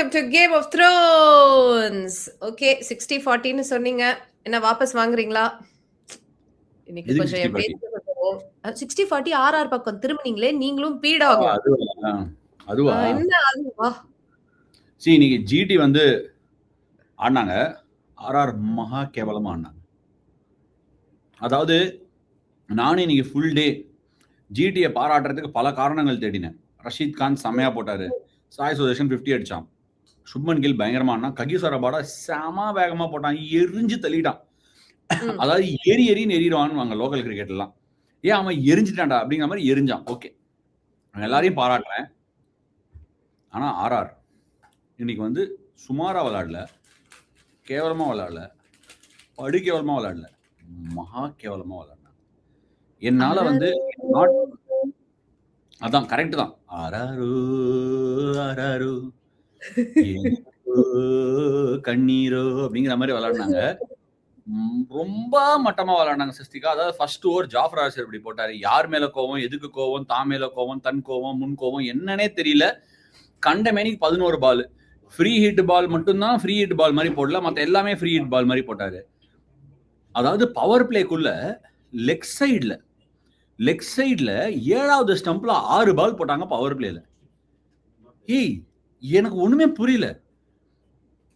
Welcome to Game of Thrones. Okay, 60-40 ன்னு சொன்னீங்க. என்ன வாபஸ் வாங்குறீங்களா? இன்னைக்கு எதுக்கு கொஞ்சம் 60 என் 40? பேச்சு 60-40 ஆர்ஆர் பக்கம் திரும்பினீங்களே, நீங்களும் பீடாகும். அதுவா என்ன அதுவா? சரி, இன்னைக்கு ஜிடி வந்து ஆடினாங்க. ஆர்ஆர் மகா கேவலமா ஆடினாங்க. அதாவது நானும் இன்னைக்கு ஃபுல் டே ஜிடியை பாராட்டுறதுக்கு பல காரணங்கள் தேடினேன். ரஷீத் கான் செம்மையா போட்டாரு, சாய் சுதர்ஷன் 50 அடிச்சான், சுப்மன் கில் பயங்கரமா ஆனா, ககிசரபாடா செம வேகமா போட்டான், எரிஞ்சு தள்ளிட்டான். அதாவது எரின்னு எறிவான்னு வாங்க லோக்கல் கிரிக்கெட்லாம். ஏன் அவன் எரிஞ்சிட்டான்டா அப்படிங்கிற மாதிரி எரிஞ்சான். ஓகே, எல்லாரையும் பாராட்டுறேன். ஆனா ஆர்ஆர் இன்னைக்கு வந்து சுமாரா விளையாடல, கேவலமா விளையாடல, படு கேவலமா விளையாடல, மகா கேவலமா விளையாடினாங்க. என்னால வந்து அதான் கரெக்ட் தான். ஆராரோ ஆராரோ கண்ணீரோ அப்படிங்கிற மாதிரி விளையாடினாங்க. ரொம்ப மட்டமா விளையாடினாங்க சஸ்திகா. அதாவது ஃபர்ஸ்ட் ஓவர் ஜாஃபர் ஆசிர் இப்படி போட்டாரு. யார் மேல கோவம், எதுக்கு கோவம், தான் மேல கோவம், தன் கோவம், முன் கோவம் என்னன்னே தெரியல. கண்டமேனிக்கு 11 பால் ஃப்ரீ ஹிட் பால் மட்டும்தான் ஃப்ரீ ஹிட் பால் மாதிரி போடல, மற்ற எல்லாமே ஃப்ரீ ஹிட் பால் மாதிரி போட்டாரு. அதாவது பவர் பிளேக்குள்ள லெக் சைட்ல 7வது ஸ்டம்ப்ல 6 பால் போட்டாங்க பவர் பிளேல. ஏய், எனக்கு ஒண்ணுமே புரியல.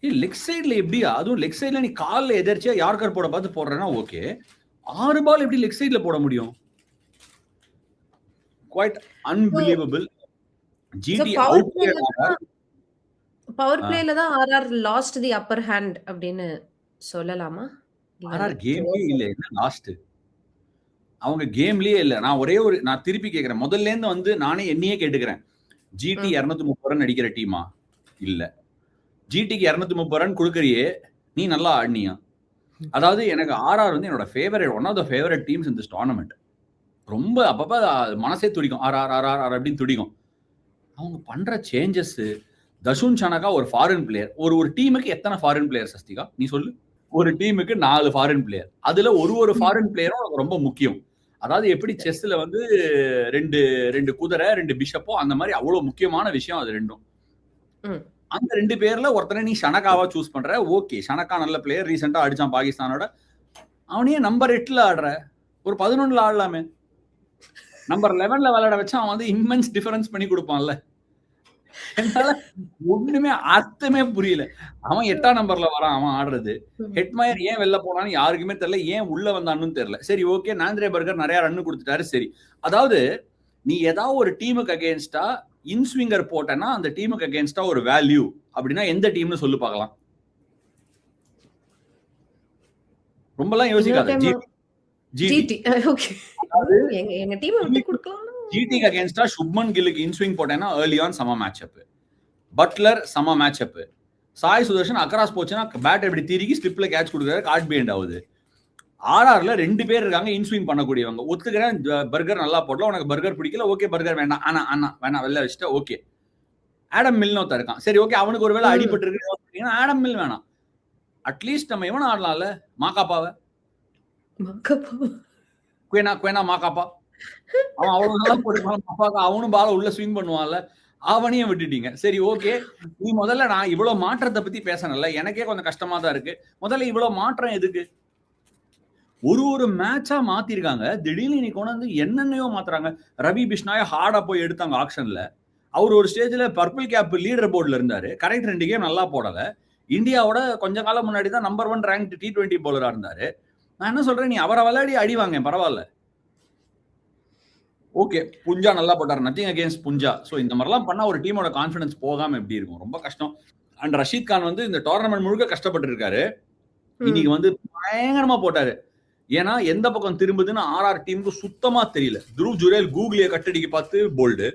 லெக் சைட்ல எப்படியா? அதுவும் லெக் சைட்ல நீ கால்ல எதிர்ச்சியா யார்கர் போட பார்த்து போடுறேன்னா ஓகே, 6 பால் எப்படி லெக் சைட்ல போட முடியும்? Quite unbelievable. GT out power பிளேல தான் RR lost the upper hand அப்படின்னு சொல்லலாமா? ஆர்ஆர் கேம்லயே இல்ல, என்ன லாஸ்ட்? அவங்க கேம்லயே இல்ல. நான் திருப்பி கேட்கிறேன், முதல்ல இருந்து வந்து நானே என்னையே கேட்டுக்கிறேன். ஜிடி 230 ரன் அடிக்கிற டீமா? இல்ல. ஜிடிக்கு 230 ரன் கொடுக்கறியே, நீ நல்லா ஆடினியா? அதாவது எனக்கு ஆர்ஆர் வந்து என்னோட favourite, one of the favourite teams in this tournament. ரொம்ப அப்பப்ப மனசே துடிக்கும், ஆர்ஆர் அப்படின்னு துடிக்கும். அவங்க பண்ற சேஞ்சஸ். தஷுன் சனகா ஒரு ஃபாரின் பிளேயர். ஒரு டீமுக்கு எத்தனை ஃபாரின் பிளேயர் சஸ்திகா நீ சொல்லு? ஒரு டீமுக்கு 4 ஃபாரின் பிளேயர். அதுல ஒரு ஃபாரின் பிளேயரும் ரொம்ப முக்கியம். அதாவது எப்படி செஸ்ல வந்து 2 குதிரை 2 பிஷப்போ அந்த மாதிரி அவ்வளவு முக்கியமான விஷயம் அது ரெண்டும். அந்த 2 பேர்ல ஒருத்தனை நீ ஷனகாவா சூஸ் பண்ற. ஓகே, ஷனகா நல்ல பிளேயர், ரீசெண்டா அடிச்சான் பாகிஸ்தானோட. அவனையே நம்பர் 8ல ஆடுற, ஒரு 11ல ஆடலாமே. நம்பர் 11ல விளையாட வச்சா அவன் வந்து இம்மென்ஸ் டிஃபரன்ஸ் பண்ணி கொடுப்பான்ல. என்னால ஒண்ணுமே அர்த்தமே புரியல. அவன் 8ஆம் நம்பர்ல வரான், அவன் ஆடுறது. ஹெட்மயர் ஏன் வெளில போனான்னு யாருக்குமே தெரியல, ஏன் உள்ள வந்தான்னு தெரியல. சரி, ஓகே, நாந்திரே பர்கர் நிறைய ரன் கொடுத்துட்டாரு. சரி, அதாவது நீ ஏதாவது ஒரு டீமுக்கு அகேன்ஸ்டா இன்ஸ்விங்கர் போட்டனா அந்த டீமுக்கு அகேன்ஸ்டா ஒரு வேல்யூ அப்படின்னா எந்த டீம்னு சொல்லு பார்க்கலாம். ரொம்பலாம் யோசிக்காத. ஜிடி ஓகே, எங்க டீம் விட்டு கொடுக்கலாம். ஜிடிக்கு அகேன்ஸ்டா சுப்மன் கில்லுக்கு இன்ஸ்விங் போட்டேன்னா ஏர்லி ஆன் சம மேட்ச் அப், பட்லர் சம match up, Sai Sudharsan across போச்சுன்னா பேட் எப்படி தீரிக்கி ஸ்லிப்ல கேட்ச் கொடுக்குறாரு, கார்ட் பீண்ட் ஆகுது. ஆர்ஆர்ல 2 பேர் இருக்காங்க இன்ஸ்விங் பண்ணக்கூடியவங்க. ஒத்துக்கிறேன், பர்கர் நல்லா போடல, உனக்கு பர்கர் பிடிக்கல, ஓகே பர்கர் வேண்டாம், வேணாம் வெளில வச்சுட்டா ஓகே. ஆடம் மில்னு ஒருத்தர் இருக்கான், சரி ஓகே, அவனுக்கு ஒரு வேளை அடிபட்டு இருக்கு, ஆடம் மில் வேணாம். அட்லீஸ்ட் நம்ம எவன ஆடலாம்ல, மாக்காப்பாவை, குவேனா மாக்காப்பா, அவன் அவ்வளவு நல்லா போட்டு அவனும் பால உள்ள ஸ்விங் பண்ணுவான்ல, அவனையும் விட்டுட்டீங்க. சரி ஓகே, நீ முதல்ல நான் இவ்வளவு மாற்றத்தை பத்தி பேசணும்ல, எனக்கே கொஞ்சம் கஷ்டமா தான் இருக்கு. முதல்ல இவ்வளவு மாற்றம் எதுக்கு? ஒரு மேட்சா மாத்திருக்காங்க, திடீர்னு இன்னைக்கு கொண்டு வந்து என்னென்னையோ மாத்துறாங்க. ரவி பிஷ்னாய ஹார்டா போய் எடுத்தாங்க ஆக்ஷன்ல. அவர் ஒரு ஸ்டேஜ்ல பர்பிள் கேப் லீடர் போர்டுல இருந்தாரு. கரெக்ட், 2 கேம் நல்லா போடல. இந்தியாவோட கொஞ்ச காலம் முன்னாடி தான் நம்பர் 1 ரேங்க்டு T20 பவுலரா இருந்தாரு. நான் என்ன சொல்றேன், நீ அவரை விளையாடி அடி வாங்க, பரவாயில்ல. ஓகே, புஞ்சா நல்லா போட்டாரு, நத்திங் அகேன்ஸ்ட் புஞ்சா. சோ இந்த மாதிரிலாம் பண்ணா ஒரு டீமோட கான்ஃபிடன்ஸ் போகாம எப்படி இருக்கும்? ரொம்ப கஷ்டம். அண்ட் ரஷீத் கான் வந்து இந்த டோர்னமெண்ட் முழுக்க கஷ்டப்பட்டு இருக்காரு. இன்னைக்கு வந்து பயங்கரமா போட்டாரு. ஏன்னா எந்த பக்கம் திரும்புதுன்னு ஆர்ஆர் டீமுக்கு சுத்தமா தெரியல. துருவ் ஜுரேல் கூகுளிய கட்டடிக்கு பார்த்து போல்டு,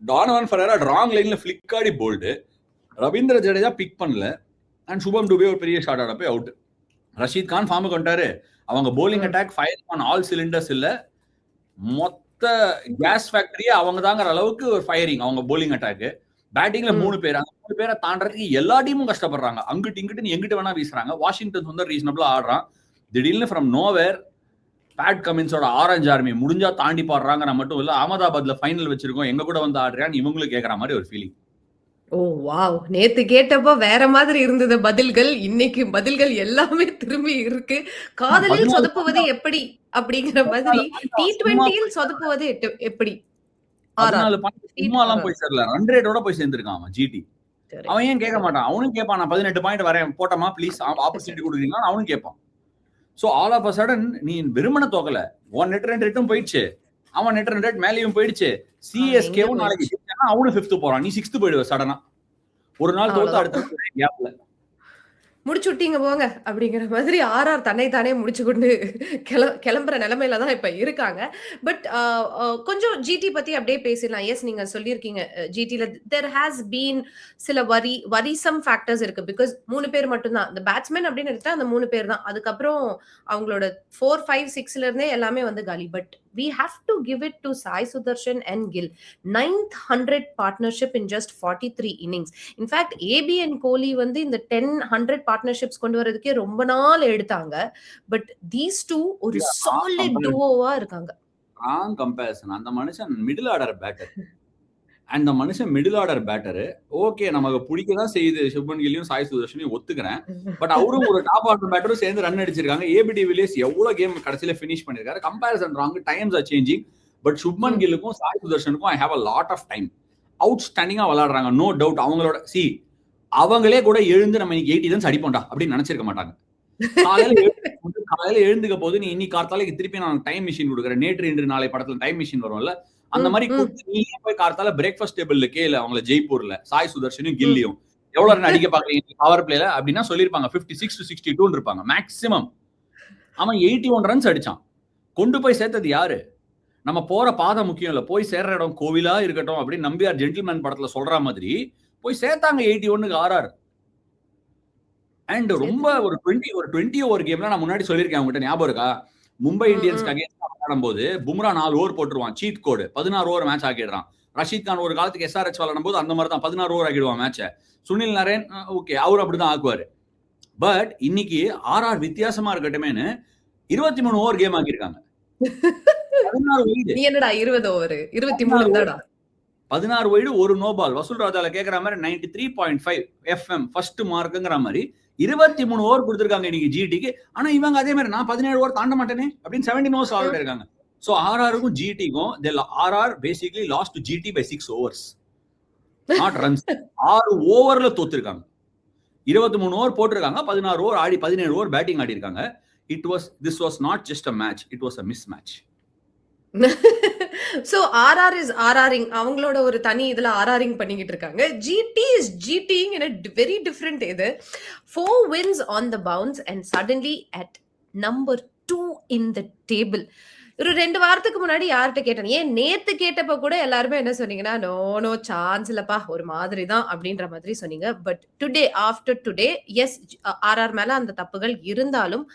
டானவன் ஃபெரேரா ராங் லைன்ல ஃபிளிக் ஆடி போல்டு, ரவீந்திர ஜடேஜா பிக் பண்ணல, அண்ட் சுபம் டுபே ஒரு பெரிய ஷாட் ஆட போய் அவுட். ரஷீத் கான் ஃபார்முக்கு வந்துட்டாரு. அவங்க polling attack fire on all cylinders இல்ல, மொத்த கேஸ் ஃபேக்டரியே அவங்க தாங்கிற அளவுக்கு ஒரு ஃபயரிங் அவங்க போலிங் அட்டாக். பேட்டிங்ல 3 பேர், அந்த 3 பேரை தாண்டறதுக்கு எல்லா டீமும் கஷ்டப்படுறாங்க. அங்கிட்டு இங்கிட்டு எங்கிட்டு வேணா வீசுறாங்க. வாஷிங்டன் வந்து ரீசனபிளா ஆடுறான். திடீர்னு ஃப்ரம் நோவேர் பேட் கமின்ஸோட ஆரஞ்சு ஆர்மி முடிஞ்சா தாண்டி பாடுறாங்க. மட்டும் இல்ல, அகமதாபாத்ல ஃபைனல் வச்சிருக்கோம், எங்க கூட வந்து ஆடுறான்னு இவங்களும் கேட்கற மாதிரி ஒரு ஃபீலிங். ஓ வாவ்! நேத்து கேட்டப்போ வேற மாதிரி இருந்தது பதில்கள். இன்னைக்கு பதில்கள் எல்லாமே திரும்பி இருக்கு. காதலில் 14 சொதப்புவது எப்படி? அப்படிங்கிற மாதிரி சும்மா T20யில் சொதப்புவது எப்படி? ஆர்ஆர். 14 பாயிண்ட் சும்மாலாம் ஆர்ஆர். போய் சேரல. ரன் ரேட்டோட போய் சேர்ந்திருக்கான் அவன் ஜிடி. அவன் கரெக்ட். ஏன் கேட்க மாட்டான்? அவனும் கேட்பான். நான் 18 பாயிண்ட் வரேன். போட்டமா ப்ளீஸ் ஆப்பர்ச்சுனிட்டி குடுக்குறீங்களா? அவனும் கேட்பான். So all of a sudden நீ வெறுமனே தோக்கல. உன் நெட் ரன் ரேட்டும் போயிடுச்சு. அவன் நெட் ரன் ரேட் மேலேயும் போயிடுச்சு. சிஎஸ்கேவும் நாளைக்கு ஜெயிச்சானா அவனும் 5th போறான். நீ 6th போயிடுவ சடனா. ஒரு நாள் தோத்து அடுத்த கேப்ல. முடிச்சு விட்டீங்க போங்க அப்படிங்கிற மாதிரி ஆர்ஆர் தன்னை தானே முடிச்சு கொண்டு கிளம்புற நிலைமையில தான் இப்ப இருக்காங்க. பட் கொஞ்சம் ஜிடி பத்தி அப்படியே பேசிடலாம். எஸ் நீங்க சொல்லியிருக்கீங்க ஜிடில தெர் ஹாஸ் பீன் சில வரிசம் ஃபேக்டர்ஸ் இருக்கு. பிகாஸ் 3 பேர் மட்டும்தான் இந்த பேட்ஸ்மேன் அப்படின்னு எடுத்தா அந்த 3 பேர் தான். அதுக்கப்புறம் அவங்களோட 4, 5, 6ல இருந்தே எல்லாமே வந்து காலி. But we have to give it to Sai Sudarshan and Gill. 9th 100 partnership in just 43 innings. In fact, AB and Kohli வந்து இந்த 10-100 பார்ட்னர்ஷிப்ஸ் கொண்டு வரதுக்கே ரொம்ப நாள் எடுத்தாங்க. பட் தீஸ் டூ ஒரு சாலிட் டுவோவா இருக்காங்க. Wrong comparison. அந்த மனுஷன் மிடில் ஆர்டர் பேட்டர். அந்த மனுஷன் மிடில் ஆர்டர் பேட்டர். ஓகே நமக்கு பிடிக்கதான் செய்யுது சுப்மன் கில்லையும் சாய் சுதர்ஷனையும் ஒத்துக்கிறேன். பட் அவரும் ஒரு டாப் ஆர்டர் பேட்டரும் சேர்ந்து ரன் அடிச்சிருக்காங்க. ஏபிடி வில்லியர்ஸ் எவ்வளவு கேம் கடைசியில பினிஷ் பண்ணிருக்காரு. Comparison wrong. Times are changing. But Shubman கில்லுக்கும் சாய் சுதர்ஷனுக்கும் I have a lot of time. அவுட்ஸ்டாண்டிங்கா விளையாடுறாங்க. No doubt. அவங்களோட அவங்களே கூட எழுந்து நம்ம இன்னைக்கு 80 ரன்ஸ் அடிப்போம்டா அப்படின்னு நினைச்சிருக்க மாட்டாங்க. காலையில எழுந்துக்க போது நீ இன்னைக்கு கார்த்தாலைக்கு திருப்பி நான் டைம் மிஷின் கொடுக்குறேன். நேற்று இன்று நாளை படத்துல டைம் மிஷின் வரும்ல அந்த மாதிரி நீயே போய் கார்த்தால பிரேக்ஃபாஸ்ட் டேபிள்ல கேளு அவங்கள ஜெய்ப்பூர்ல சாய் சுதர்ஷனும் கில்லியும் எவ்வளவு ரன் அடிக்க பாக்குறீங்க பவர் பிளேல அப்படின்னா சொல்லிருப்பாங்க 56 to 62 இருப்பாங்க மேக்சிமம். அவன் 81 ரன்ஸ் அடிச்சான். கொண்டு போய் சேர்த்தது யாரு? நம்ம போற பாதை முக்கியம் இல்ல, போய் சேர்ற இடம் கோவிலா இருக்கட்டும் அப்படின்னு நம்பியார் ஜென்டில்மேன் படத்துல சொல்ற மாதிரி போய் சேர்த்தாங்க 81க்கு ஆர்ஆர். அண்ட் ரொம்ப ஒரு 20 ஓவர் கேம்ல நான் முன்னாடி சொல்லியிருக்கேன் உங்ககிட்ட ஞாபகம் இருக்கா? மும்பை இந்தியன்ஸ்க்கு அகேன்ஸ்ட் போது பும்ரா 4 ஓவர் போட்டுருவான். சீட் கோடு 16 ஓவர் மேட்ச் ஆக்கிடுறான். ரஷீத் கான் ஒரு காலத்துக்கு எஸ்ஆர்எச் விளையாடும் போது அந்த மாதிரி தான் 16 ஓவர் ஆக்கிடுவான் மேட்ச. சுனில் நரேன் ஓகே அவரு அப்படிதான் ஆக்குவாரு. பட் இன்னைக்கு ஆர்ஆர் வித்தியாசமா இருக்கட்டுமேனு 23 ஓவர் கேம் ஆக்கியிருக்காங்க. 16 வைடு. நீ என்னடா 20 ஓவர் 23 தான்டா. 16 வைடு ஒரு நோ பால். வசூல் ராஜால கேக்குற மாதிரி 93.5 FM ஃபர்ஸ்ட் மார்க்குங்கிற மாதிரி 23 ஓவர் கொடுத்திருக்காங்க இன்னைக்கு ஜிடிக்கு. ஆனா இவங்க அதே மாதிரி நான் 17 ஓவர் தாண்ட மாட்டேனே அப்படின்னு 17 ஓவர்ஸ் ஆல்ரெடி இருக்காங்க. சோ ஆர்ஆருக்கும் ஜிடிக்கும் RR basically lost to GT by 6 overs not runs. 6 ஓவர்ல தோத்துருக்காங்க. 23 ஓவர் போட்டிருக்காங்க. 16 ஓவர் ஆடி 17 ஓவர் பேட்டிங் ஆடி இருக்காங்க. This was not just a match, it was a miss match. So RR is RRing. அவங்களோட ஒரு தனி இதுல ஆர்ஆரிங் பண்ணிக்கிட்டு இருக்காங்க. GT is GTing in a very different இது. 4 wins on the bounce and suddenly at number 2 in the table. ஒரு 2 வாரத்துக்கு முன்னாடி யார்கிட்ட கேட்டேன், ஏன் நேத்து கேட்டப்ப கூட எல்லாருமே என்ன சொன்னீங்கன்னா நோ சான்ஸ் இல்லப்பா ஒரு மாதிரி தான் அப்படின்ற மாதிரி சொன்னீங்க. But today after today yes RR மேல அந்த தப்புகள் இருந்தாலும்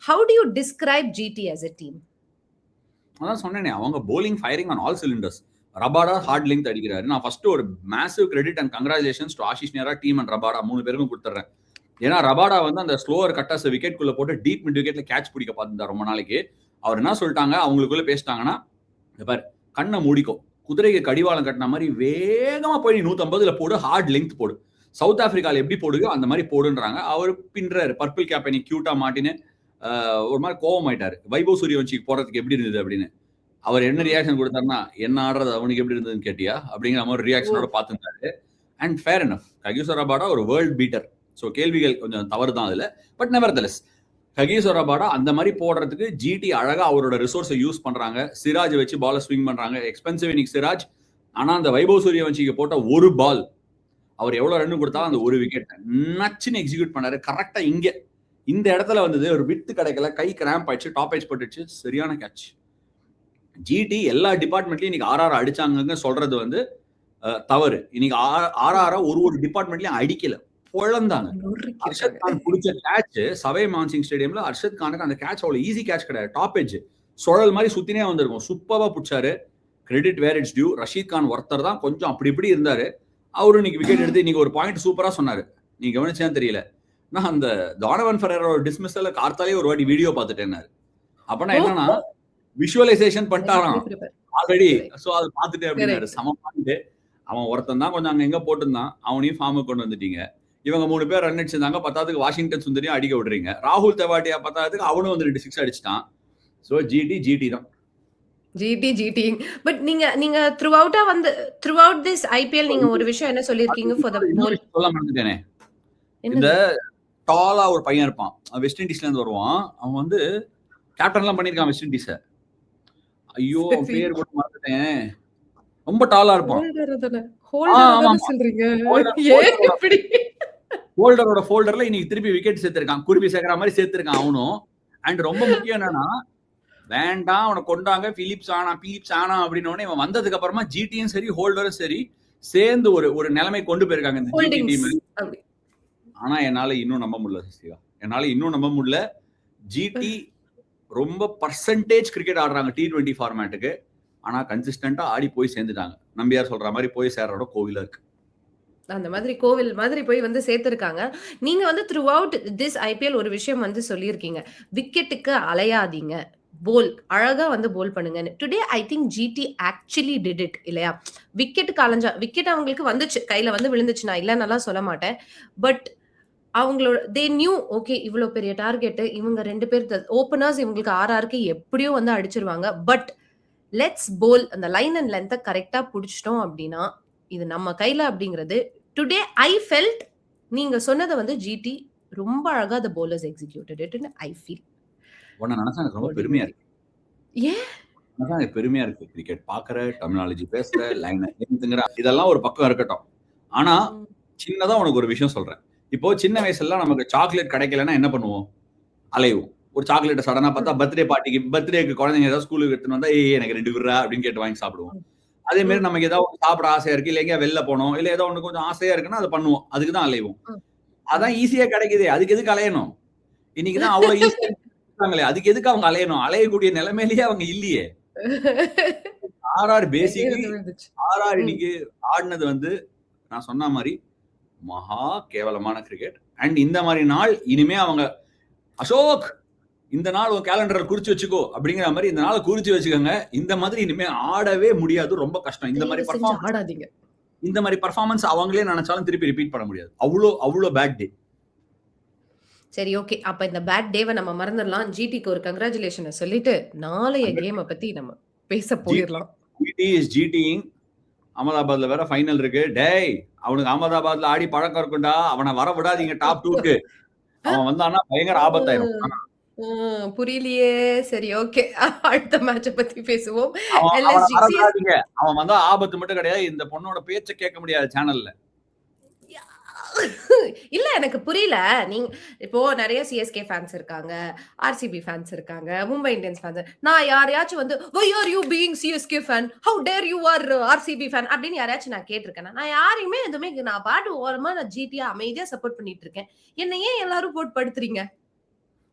how do you describe GT as a team? அதான் சொன்னேனே அவங்க bowling firing on all cylinders. Rabada hard length அடிக்கிறாரு. நான் ஃபர்ஸ்ட் ஒரு massive credit and congratulations to Ashish Nehra team and Rabada 3 பேருக்கும் கொடுத்துறேன். ஏன்னா ரபாடா வந்து அந்த ஸ்லோவர் கட்டர்ஸ் விக்கெட் குள்ள போட்டு டீப் மிட் விக்கெட்ல கேட்ச் பிடிக்க பார்த்துருந்தார் ரொம்ப நாளைக்கு. அவர் என்ன சொல்லிட்டாங்க அவங்களுக்குள்ள பேசிட்டாங்கன்னா பாரு கண்ணை மூடிக்கும் குதிரைக்கு கடிவாளம் கட்டின மாதிரி வேகமா போய் நீ 150ல போடு, ஹார்ட் லெங்த் போடு, சவுத் ஆப்பிரிக்கால எப்படி போடுதோ அந்த மாதிரி போடுன்றாங்க. அவர் பின்றாரு பர்பிள் கேப் நீ கியூட்டா மாட்டின்னு ஒரு மாதிரி கோவம் ஆயிட்டாரு. வைபவ் சூரியவன்ஷிக்கு போறதுக்கு எப்படி இருந்தது அப்படின்னு. அவர் என்ன ரியாக்ஷன் கொடுத்தாருன்னா என்ன ஆடுறது அவனுக்கு எப்படி இருந்ததுன்னு கேட்டியா அப்படிங்கிற மாதிரி ரியாக்ஷனோட பார்த்துருந்தாரு. And fair enough Kagiso Rabada ஒரு வேர்ல்ட் பீட்டர். ஸோ கேள்விகள் கொஞ்சம் தவறு தான் அதுல. பட் நெவர்தலெஸ் ககிசோ ரபாடா அந்த மாதிரி போடுறதுக்கு ஜிடி அழகா அவரோட ரிசோர்ஸை யூஸ் பண்றாங்க. சிராஜ் வச்சு பாலை ஸ்விங் பண்றாங்க. Expensive innings Siraj. ஆனா அந்த வைபவ் சூரியவன்ஷிக்கு போட்ட ஒரு பால் அவர் எவ்வளவு ரன் கொடுத்தாலும் அந்த ஒரு விக்கெட் நச்சுன்னு எக்ஸிக்யூட் பண்ணாரு. கரெக்டா இந்த இடத்துல வந்தது ஒரு விட்டு கிடைக்கல, கை கிராம்ப் ஆயிடுச்சு, டாப் ஆயிடுச்சு பட்டுச்சு, சரியான கேட்ச். ஜிடி எல்லா டிபார்ட்மெண்ட்லயும் இன்னைக்கு ஆர்ஆர் அடிச்சாங்க சொல்றது வந்து தவறு. இன்னைக்கு ஆர்ஆர் ஒரு டிபார்ட்மெண்ட்லயும் அடிக்கல, பொழந்தாங்க. அர்ஷத் கான் பிடிச்ச கேட்ச் சவை மான்சிங் ஸ்டேடியம்ல அர்ஷத் கானுக்கு அந்த கேட்ச் அவ்வளவு ஈஸி கேட்ச் கிடையாது. டாப் எட்ஜ் சுழல் மாதிரி சுத்தினே வந்திருக்கும். சூப்பரா பிடிச்சாரு. Credit where it's due. Rashid Khan ஒருத்தர் தான் கொஞ்சம் அப்படி இப்படி இருந்தாரு. அவரு இன்னைக்கு விக்கெட் எடுத்து இன்னைக்கு ஒரு பாயிண்ட் சூப்பரா சொன்னாரு. நீங்க கவனிச்சேன்னு தெரியல, நான் அந்த டானவன் ஃபெரரோட டிஸ்மிஸல்ல கார்த்தாலே ஒரு வாட்டி வீடியோ பார்த்துட்டேன். அப்பனா என்னன்னா விஷுவலைசேஷன் பண்ணிட்டாராம் ஆல்ரெடி. சோ அது பார்த்துட்டு அப்படின்னாரு. சம பாயிண்ட். அவன் ஒருத்தன் தான் கொஞ்சம் அங்க எங்க போட்டிருந்தான், அவனையும் ஃபார்முக்கு கொண்டு வந்துட்டீங்க. இவங்க 3 பேர் ரன் அடிச்சிருந்தாங்க, 10க்கு வாஷிங்டன் சுந்தரியும் அடிக்க விடுறீங்க. ராகுல் தெவாட்டியா 10க்கு அவனும் வந்து 2 6 அடிச்சிட்டான். சோ ஜிடி தான். ஜிடி. பட் நீங்க நீங்க த்ரூ அவுட்டா வந்து த்ரூ அவுட் திஸ் ஐபிஎல் நீங்க ஒரு விஷயம் என்ன சொல்லியிருக்கீங்க ஃபார் த இன்னொரு போல் விஷயம் சொல்ல மறந்துட்டேனே. இந்த என்னது? டாலா ஒரு பையன் இருப்பான். வெஸ்ட் இண்டீஸ்ல இருந்து வருவான். அவன் வந்து கேப்டன்லாம் பண்ணிருக்கான் வெஸ்ட் இண்டீஸ. ஐயோ அவன் சரி. பேர் கூட மறந்துட்டேன். ரொம்ப டாலா இருப்பான். ஹோல்டர் தானே. ஆ, ஹோல்டர் ஆமா தானே ஆமா. சொல்றீங்க. ஹோல்டர் ஏன் இப்படி? ஹோல்டரோட ஃபோல்டர்ல இன்னைக்கு திருப்பி விக்கெட் சேர்த்திருக்கான். குருவி சேர்க்கிற மாதிரி சேர்த்திருக்கான் அவனும். அண்ட் ரொம்ப முக்கியம் என்னன்னா, வேண்டாம் அவனை கொண்டாங்க பிலிப்ஸ் ஆனா அப்படின்னு இவன் வந்ததுக்கு அப்புறமா ஜிடியும் சரி ஹோல்டரும் சரி சேர்ந்து ஒரு ஒரு நிலைமை கொண்டு போயிருக்காங்க இந்த ஜிடி டீம். ஹோல்டிங்ஸ் அப்படி. ஆனா என்னால இன்னும் நம்ப முடியல சசிகா. என்னால இன்னும் நம்ப முடியல. ஜிடி ரொம்ப பர்சன்டேஜ் கிரிக்கெட் ஆடுறாங்க T20 ஃபார்மேட்டுக்கு. ஆனா கன்சிஸ்டன்டா ஆடி போய் சேர்ந்துட்டாங்க. நம்பியார் சொல்ற மாதிரி போய் சேர்றோட கோவிலா இருக்கு. அந்த மாதிரி கோவில் மாதிரி போய் வந்து சேர்த்திருக்காங்க. நீங்க வந்து த்ரூ அவுட் திஸ் ஐபிஎல் ஒரு விஷயம் வந்து சொல்லியிருக்கீங்க. விக்கெட்டுக்கு அலையாதீங்க. போல் அழகா வந்து போல் பண்ணுங்கன்னு. Today I think GT actually did it இல்லையா? விக்கெட்டுக்கு அலைஞ்சா விக்கெட் அவங்களுக்கு வந்துச்சு. கையில வந்து விழுந்துச்சு. நான் இல்லன்னலாம் சொல்ல மாட்டேன். பட் அவங்களோட தே நியூ ஓகே இவ்ளோ பெரிய டார்கெட் இவங்க 2 பேர் ஓப்பனர்ஸ் இவங்களுக்கு 6 எப்படியோ வந்து அடிச்சிருவாங்க. பட் லெட்ஸ் போல் அந்த லைன் அண்ட் லென்த்த கரெக்ட்டா புடிச்சிட்டோம் அப்படின்னா, இது நம்ம கையில அப்படிங்கிறது டுடே ஐ ஃபெல்ட் நீங்க சொன்னத வந்து ஜிடி ரொம்ப அழகா த பவுலர்ஸ் எக்ஸிக்யூட்டட் இட்ன்னு ஐ ஃபீல். உன்ன நினைச்சா எனக்கு ரொம்ப வாட் டு யூ பெருமையா திங்க்? இருக்கு. ஏன்? அதான் எனக்கு பெருமையா இருக்கு. கிரிக்கெட் பாக்குற, டெர்மினாலஜி பேசுற, லைன் லென்த்ங்கற இதெல்லாம் ஒரு பக்கம் இருக்கட்டும். ஆனா ம். சின்னதா உனக்கு ஒரு விஷயம் சொல்றேன். இப்போ சின்ன வயசுல நமக்கு சாக்லேட் கிடைக்கலன்னா என்ன பண்ணுவோம்? அலைவோம். ஒரு சாக்லேட்ட சடனா பார்த்தா ம். பர்த்டேக்கு குழந்தைங்க ஏதாவது ஸ்கூலுக்கு எடுத்துட்டு வந்தா, ஏய் எனக்கு 2 குடுறா அப்படின்னு கேட்டு வாங்கி சாப்பிடுவோம். ம். அதே மாதிரி ம். நமக்கு ஏதாவது சாப்பிட ஆசையா இருக்கு, இல்ல எங்கேயா வெளில போணும், இல்ல ஏதோ ஒண்ணு கொஞ்சம் ஆசையா இருக்குன்னா அத பண்ணுவோம். அதுக்கு தான் அலைவோம். ம். அதான் ஈஸியா கிடைக்குதே. அதுக்கு எதுக்கு அலையணும்? இன்னைக்கு தான் அவ்வளவு ஈஸியா இருக்காங்களே. அதுக்கு எதுக்கு அவங்க அலையணும்? அலையக்கூடிய நிலைமையிலேயே அவங்க இல்லையே. ஆர்ஆர் பேசிக்கலி விழுந்துச்சு. ஆர்ஆர் ம். இன்னைக்கு ஆடினது வந்து நான் சொன்ன மாதிரி மகா கேவலமான கிரிக்கெட். அண்ட் இந்த மாதிரி நாள் இனிமே அவங்க அசோக் இந்த நாள் உன் கேலண்டர்ல குறிச்சு வச்சுக்கோ அப்படிங்கிற மாதிரி இந்த நாளை குறிச்சு வச்சுக்கோங்க. இந்த மாதிரி இனிமே ஆடவே முடியாது. ரொம்ப கஷ்டம். இந்த மாதிரி தயவு செஞ்சு பர்ஃபார்மன்ஸ் ஆடாதீங்க. இந்த மாதிரி பர்ஃபார்மன்ஸ் அவங்களே நினைச்சாலும் திருப்பி ரிப்பீட் பண்ண முடியாது. அவ்வளோ பேட் டே. சரி ஓகே. அப்ப இந்த பேட் டேவ நம்ம மறந்துடலாம். ஜிடிக்கு ஒரு கங்ராச்சுலேஷன சொல்லிட்டு, நாளைய கேம பத்தி நம்ம பேச போயிரலாம். GT is ஜிடிங். அகமதாபாத்ல வேற ஃபைனல் இருக்கு. டேய் அவனுக்கு அகமதாபாத்ல ஆடி பழக்கம் இருக்கும்டா. அவனை வர விடாதீங்க டாப் 2க்கு. அவன் வந்தான்னா பயங்கர ஆபத்தாயிரும். புரியலையே. சரி ஓகே. அடுத்த மேட்ச பத்தி பேசுவோம். அவனை எல்எஸ்ஜி வர சிஎஸ் விடாதீங்க. அவன் வந்தா ஆபத்து மட்டும் கிடையாது. இந்த பொண்ணோட பேச்ச கேட்க முடியாது சேனல்ல. இல்ல எனக்கு புரியல. நீங்க இப்போ நெறைய சிஎஸ்கே ஃபேன்ஸ் இருக்காங்க. ஆர்சிபி ஃபேன்ஸ் இருக்காங்க. Mumbai Indians fans. நான் யாரையாச்சும் வந்து "why are you being CSK fan? How dare you are RCB fan?" அப்படின்னு யாரையாச்சும் நான் கேட்டிருக்கேனா? நான் யாரையுமே எதுவுமே நான் பாட்டு ஓரமா நான் ஜிடியா அமைதியா சப்போர்ட் பண்ணிட்டு இருக்கேன். என்ன ஏன் எல்லாரும் போட்டு படுத்துறீங்க?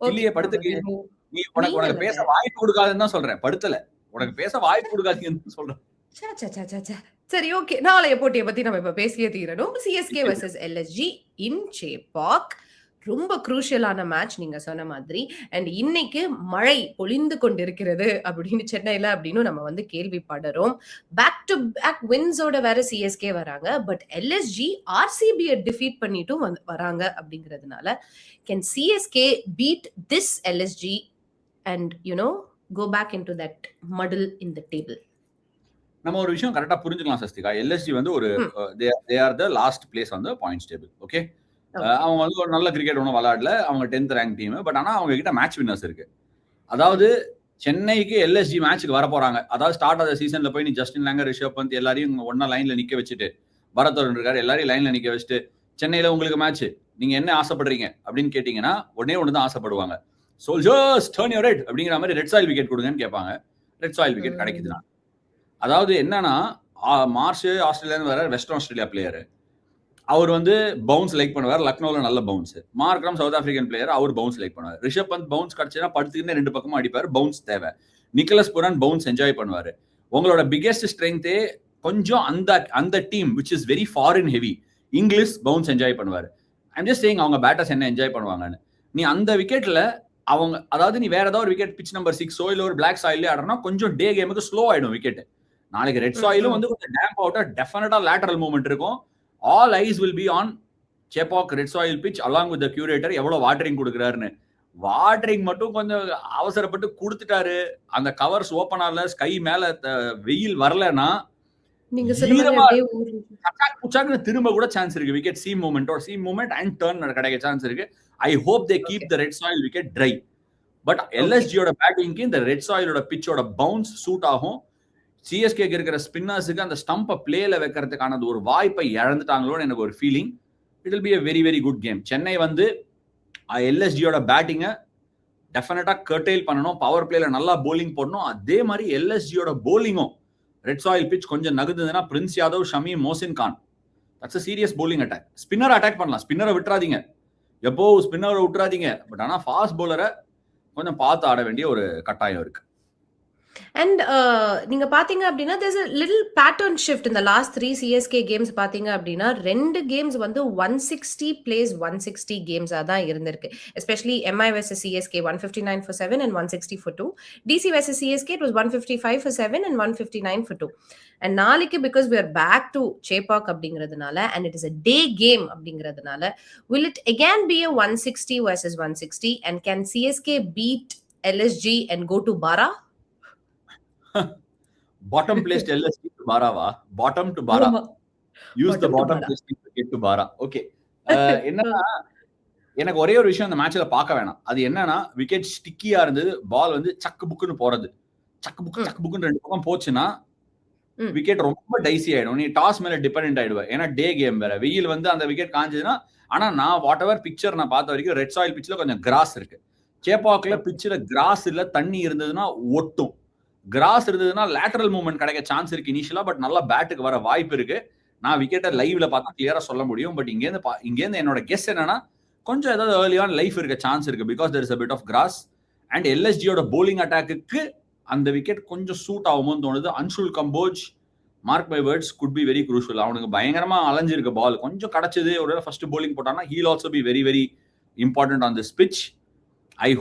ஓகே. இல்லையே நம்ம படுத்துக்கலையே. இப்போ நீ உனக்கு நீங்க பேச தானே. வாய்ப்பு கொடுக்காதுன்னு தான் சொல்றேன். படுத்தல. உனக்கு பேச வாய்ப்பு கொடுக்காதீங்கன்னு தான் சொல்றேன். ச்ச, ச்ச, ச்ச, ச்ச, ச்ச. சரி ஓகே. நாளைய போட்டிய பத்தி நம்ம இப்ப பேசியே தீரணும். சிஎஸ்கே வெர்சஸ் எல்எஸ்ஜி இன் சேப்பாக். ரொம்ப குரூஷியலான மேட்ச் நீங்க சொன்ன மாதிரி. அண்ட் இன்னைக்கு மழை பொழிந்து கொண்டிருக்கிறது அப்படின்னு சென்னையில அப்படின்னு நம்ம வந்து கேள்விப்படுறோம். பேக் டு பேக் வின்ஸோட வேற சிஎஸ்கே வராங்க. பட் எல்எஸ்ஜி ஆர்சிபிய டிஃபீட் பண்ணிட்டும் வராங்க அப்படிங்கிறதுனால can CSK beat this LSG and go back into that middle in the table. நம்ம ஒரு விஷயம் கரெக்டா புரிஞ்சுக்கலாம் சஸ்திகா. எல்எஸ்ஜி வந்து ஒரு they are the last place on the points table. Okay. அவங்க வந்து ஒரு நல்ல கிரிக்கெட் ஒன்றும் விளையாடல. அவங்க 10th ரேங்க் டீம். பட் ஆனா அவங்க கிட்ட மேட்ச் வின்னர்ஸ் இருக்கு. அதாவது சென்னைக்கு எல்எஸ்ஜி மேட்சுக்கு வர போறாங்க. அதாவது ஸ்டார்ட் ஆஃப் த சீசன்ல போய் நீ ஜஸ்டின் லேங்கர், ரிஷப் பந்த் எல்லாரையும் ஒன்னா லைன்ல நிக்க வச்சுட்டு, பரத் அருண் இருக்காரு எல்லாரையும் லைன்ல நிக்க வச்சுட்டு, சென்னையில உங்களுக்கு மேட்ச் நீங்க என்ன ஆசைப்படுறீங்க அப்படின்னு கேட்டீங்கன்னா ஒன்னே ஒன்று தான் ஆசைப்படுவாங்க. சோல்ஜர்ஸ் டர்ன் யுவர் ஹெட் அப்படிங்கிற மாதிரி ரெட் சாயில் விக்கெட் கொடுங்கன்னு கேட்பாங்க. ரெட் சாயில் விக்கெட் கிடைக்குதுன்னா அதாவது என்னன்னா மார்ஷ் ஆஸ்திரேலியா வர வெஸ்டர்ன் ஆஸ்திரேலியா பிளேயர். அவர் வந்து பவுன்ஸ் லைக் பண்ணுவார். லக்னோல நல்ல bounce. Markram south African player. அவர் பவுன்ஸ் லைக் பண்ணுவார். ரிஷப் பந்த் பவுன்ஸ் கிடைச்சுன்னா படுத்துக்கிட்டே 2 பக்கமும் அடிப்பார். பவுன்ஸ் தேவை. நிக்கலஸ் புரான் பவுன்ஸ் என்ஜாய் பண்ணுவாரு. உங்களோட பிகெஸ்ட் ஸ்ட்ரென்த்தே கொஞ்சம் அந்த team which is very foreign heavy English bounce enjoy பண்ணுவாரு. ஐம் ஜஸ்ட் சேயிங் அவங்க பேட்டர்ஸ் என்ன என்ஜாய் பண்ணுவாங்கன்னு. நீ அந்த விக்கெட்ல அதாவது நீ வேற ஏதாவது ஒரு விக்கெட் பிச் நம்பர் 6 இல்ல ஒரு பிளாக் சாயிலே ஆடுறனா கொஞ்சம் டே கேமுக்கு ஸ்லோ ஆயிடும் விக்கெட். நாளைக்கு ரெட் சாயிலும் வந்து கொஞ்சம் டேம்ப் அவுட்டா டெஃபினட்டா லேட்டரல் மூவ்மெண்ட் இருக்கும். All eyes will be on Chepauk red soil pitch along with the curator எவ்வளவு வாட்டரிங் கொடுக்குறாருன்னு. வாட்டரிங் மட்டும் கொஞ்சம் அவசரப்பட்டு கொடுத்துட்டாரு. அந்த கவர்ஸ் ஓபன் ஆகல, ஸ்கை மேல வெயில் வரலன்னா நீங்க சொன்ன திரும்ப கூட சான்ஸ் இருக்கு. Wicket seam movement and turn கிடைக்க சான்ஸ் இருக்கு. I hope they keep the red soil wicket dry. But எல்எஸ்ஜியோட பேட்டிங்க்கு இந்த ரெட் சாயிலோட பிச்சோட பவுன்ஸ் சூட் ஆகும். சிஎஸ்கேக்கு இருக்கிற ஸ்பின்னர்ஸுக்கு அந்த ஸ்டம்பை பிளேல வைக்கிறதுக்கான ஒரு வாய்ப்பை இழந்துட்டாங்களோன்னு எனக்கு ஒரு feeling. It will be a very very good game. Chennai வந்து எல்எஸ்ஜியோட பேட்டிங்கை டெஃபினட்டா கர்டெயில் பண்ணணும். பவர் பிளேல நல்லா போலிங் போடணும். அதே மாதிரி எல்எஸ்ஜியோட போலிங்கும் ரெட் சாயில் பிச் கொஞ்சம் நகுதுன்னா Prince Yadav, Shami, Mohsin Khan, that's a serious bowling attack. ஸ்பின்னரை அட்டாக் பண்ணலாம், ஸ்பின்னரை விட்டுறாதீங்க, எப்போ ஸ்பின்னரை விட்டுறாதீங்க. பட் ஆனால் ஃபாஸ்ட் பவுலரை கொஞ்சம் பார்த்து ஆட வேண்டிய ஒரு கட்டாயம் இருக்கு. அண்ட் நீங்க பாத்தீங்க அப்படின்னா there's a little pattern shift in the last 3 CSK games. பாத்தீங்க அப்படின்னா 2 games வந்து 160 plays 160 games தான் இருந்திருக்கு. Especially MI versus CSK 159 for 7 and 160 for 2. DC versus CSK it was 155 for 7 and 159 for 2. And நாளைக்கு because we are back to Chepauk அப்படிங்கிறதுனால and it is a day game அப்படிங்கிறதுனால will it again be a 160 versus 160 and can CSK beat LSG and go to Bara? Bottom placed LSG to Bara-வா? Bottom to Bara. Use the bottom placed to get to Bara. Okay. என்னன்னா எனக்கு ஒரே ஒரு விஷயம் அந்த மேட்ச்ல பார்க்க வேணாம். அது என்னன்னா விக்கெட் ஸ்டிக்கியா இருந்தது, பால் வந்து சக்கு புக்குன்னு போறது. சக்கு புக்குன்னு 2 பக்கம் போச்சுன்னா விக்கெட் ரொம்ப டைசி ஆயிடும். நீ டாஸ் மேல டிபெண்ட் ஆயிடுவ. ஏன்னா டே கேம் வேற, வெயில் வந்து அந்த விக்கெட் காஞ்சதுன்னா. ஆனா நான் வாட் எவர் பிக்சர் நான் பார்த்த வரைக்கும் ரெட் சாயில் பிச்சில் கொஞ்சம் கிராஸ் இருக்கு. சேப்பாக்ல பிச்சில் கிராஸ் இல்ல, தண்ணி இருந்ததுன்னா ஒட்டும். கிராஸ் இருந்ததுன்னா லேட்டரல் மூவ்மெண்ட் கிடைக்க சான்ஸ் இருக்கு இனிஷியலா. பட் நல்லா பேட்டுக்கு வர வாய்ப்பு இருக்கு. நான் விக்கெட்டை லைவ்ல பார்த்தா கிளியரா சொல்ல முடியும். பட் இங்கேருந்து என்னோட கெஸ் என்னன்னா கொஞ்சம் ஏதாவது ஏர்லியான லைஃப் இருக்க சான்ஸ் இருக்கு. Because there is a bit of grass. அண்ட் எல்எஸ்ஜியோட போலிங் அட்டாக்கு அந்த விக்கெட் கொஞ்சம் சூட் ஆகுமோன்னு தோணுது. Anshul Kamboj, mark my words, could be very crucial. அவனுக்கு பயங்கரமா அலைஞ்சிருக்கு பால், கொஞ்சம் கிடைச்சது. ஒரு ஃபர்ஸ்ட் போலிங் போட்டான்னா he'll also be very very important on this pitch. I